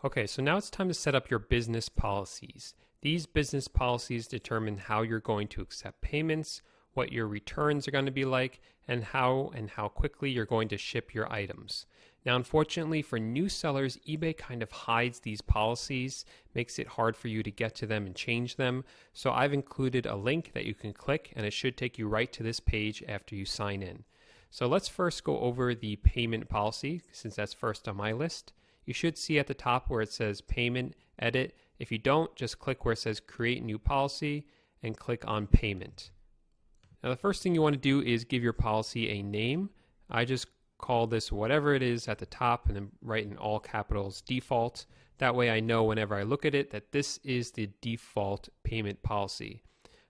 Okay, so now it's time to set up your business policies. These business policies determine how you're going to accept payments, what your returns are going to be like, and how quickly you're going to ship your items. Now, unfortunately, for new sellers, eBay kind of hides these policies, makes it hard for you to get to them and change them. So I've included a link that you can click, and it should take you right to this page after you sign in. So let's first go over the payment policy, since that's first on my list. You should see at the top where it says payment, edit. If you don't, just click where it says create new policy and click on payment. Now the first thing you want to do is give your policy a name. I just call this whatever it is at the top and then write in all capitals default. That way I know whenever I look at it that this is the default payment policy.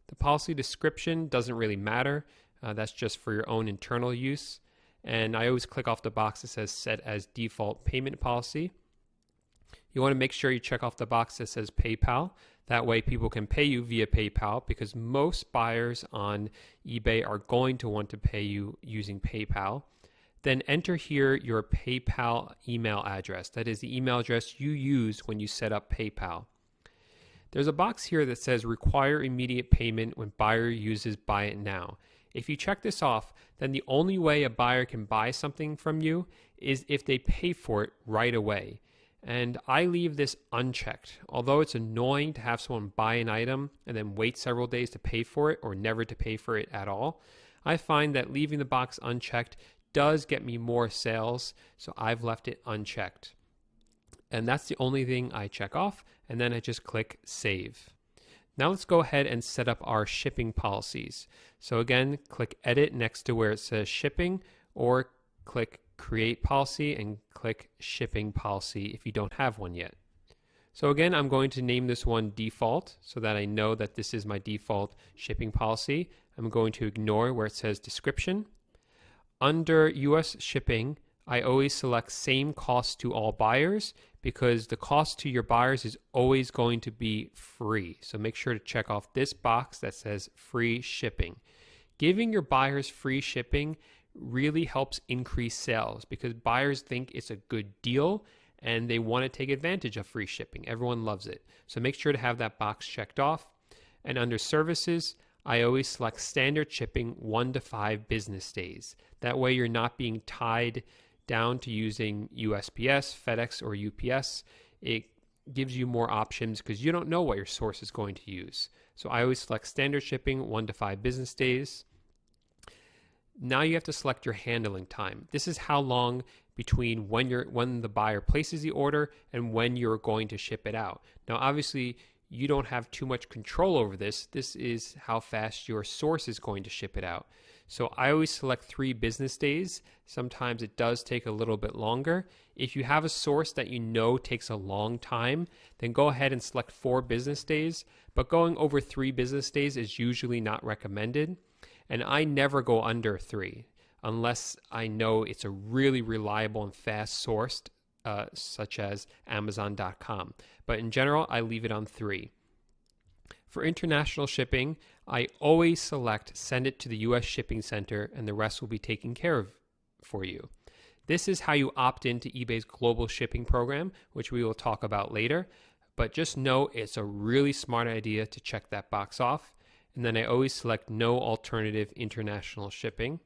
The policy description doesn't really matter. That's just for your own internal use. And I always click off the box that says set as default payment policy. You want to make sure you check off the box that says PayPal. That way people can pay you via PayPal, because most buyers on eBay are going to want to pay you using PayPal. Then enter here your PayPal email address. That is the email address you use when you set up PayPal. There's a box here that says require immediate payment when buyer uses buy it now. If you check this off, then the only way a buyer can buy something from you is if they pay for it right away. And I leave this unchecked. Although it's annoying to have someone buy an item and then wait several days to pay for it or never to pay for it at all, I find that leaving the box unchecked does get me more sales, so I've left it unchecked. And that's the only thing I check off, and then I just click save. Now let's go ahead and set up our shipping policies. So again, click edit next to where it says shipping, or click create policy and click shipping policy if you don't have one yet. So again, I'm going to name this one default so that I know that this is my default shipping policy. I'm going to ignore where it says description. Under US shipping, I always select same cost to all buyers, because the cost to your buyers is always going to be free. So make sure to check off this box that says free shipping. Giving your buyers free shipping really helps increase sales, because buyers think it's a good deal and they want to take advantage of free shipping. Everyone loves it. So make sure to have that box checked off. And under services, I always select standard shipping 1 to 5 business days. That way you're not being tied down to using USPS, FedEx, or UPS. It gives you more options because you don't know what your source is going to use. So I always select standard shipping 1 to 5 business days. Now you have to select your handling time. This is how long between when the buyer places the order and when you're going to ship it out. Now obviously you don't have too much control over this. This is how fast your source is going to ship it out. So I always select 3 business days. Sometimes it does take a little bit longer. If you have a source that you know takes a long time, then go ahead and select 4 business days. But going over 3 business days is usually not recommended. And I never go under 3 unless I know it's a really reliable and fast sourced, such as Amazon.com. But in general, I leave it on 3. For international shipping, I always select send it to the US shipping center, and the rest will be taken care of for you. This is how you opt into eBay's global shipping program, which we will talk about later. But just know it's a really smart idea to check that box off. And then I always select no alternative international shipping.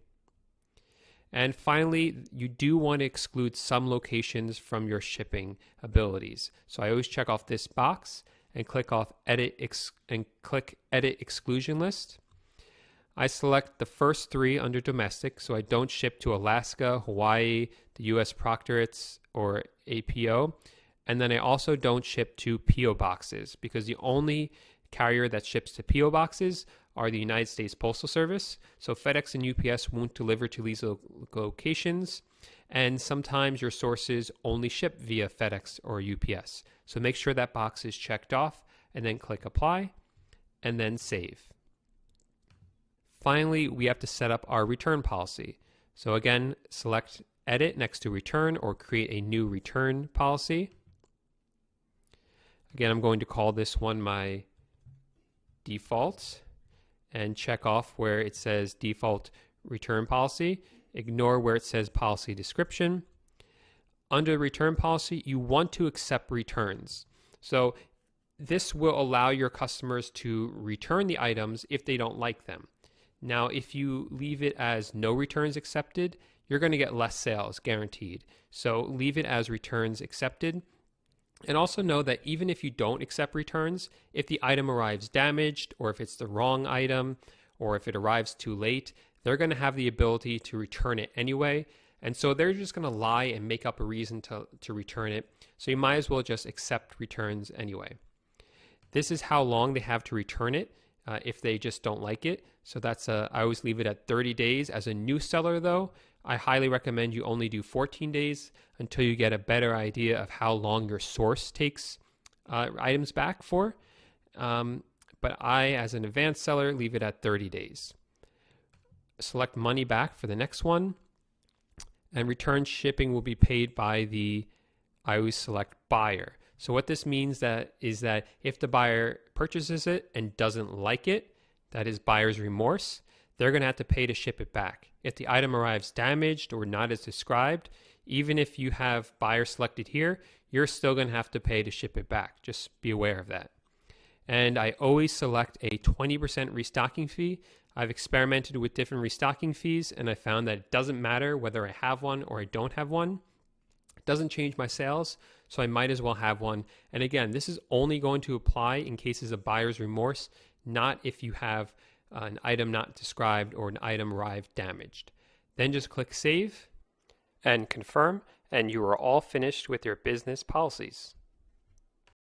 And finally, you do want to exclude some locations from your shipping abilities. So I always check off this box and click off edit exclusion list. I select the first 3 under domestic, so I don't ship to Alaska, Hawaii, the US Proctorates, or APO. And then I also don't ship to PO boxes, because the only carrier that ships to PO boxes are the United States Postal Service. So FedEx and UPS won't deliver to these locations. And sometimes your sources only ship via FedEx or UPS. So make sure that box is checked off, and then click apply and then save. Finally, we have to set up our return policy. So again, select edit next to return or create a new return policy. Again, I'm going to call this one my default and check off where it says default return policy. Ignore where it says policy description. under return policy, you want to accept returns. So this will allow your customers to return the items if they don't like them. Now, if you leave it as no returns accepted, you're going to get less sales guaranteed. So leave it as returns accepted. And also know that even if you don't accept returns, if the item arrives damaged, or if it's the wrong item, or if it arrives too late, they're going to have the ability to return it anyway. And so they're just going to lie and make up a reason to return it. So you might as well just accept returns anyway. This is how long they have to return it if they just don't like it. So I always leave it at 30 days. As a new seller though, I highly recommend you only do 14 days until you get a better idea of how long your source takes items back for. But I, as an advanced seller, leave it at 30 days. Select money back for the next one. And return shipping will be paid by I always select buyer. So what this means is that if the buyer purchases it and doesn't like it, that is buyer's remorse, they're going to have to pay to ship it back. If the item arrives damaged or not as described, even if you have buyer selected here, you're still going to have to pay to ship it back. Just be aware of that. And I always select a 20% restocking fee. I've experimented with different restocking fees, and I found that it doesn't matter whether I have one or I don't have one. It doesn't change my sales, so I might as well have one. And again, this is only going to apply in cases of buyer's remorse, not if you have an item not described or an item arrived damaged. Then just click Save and Confirm, and you are all finished with your business policies.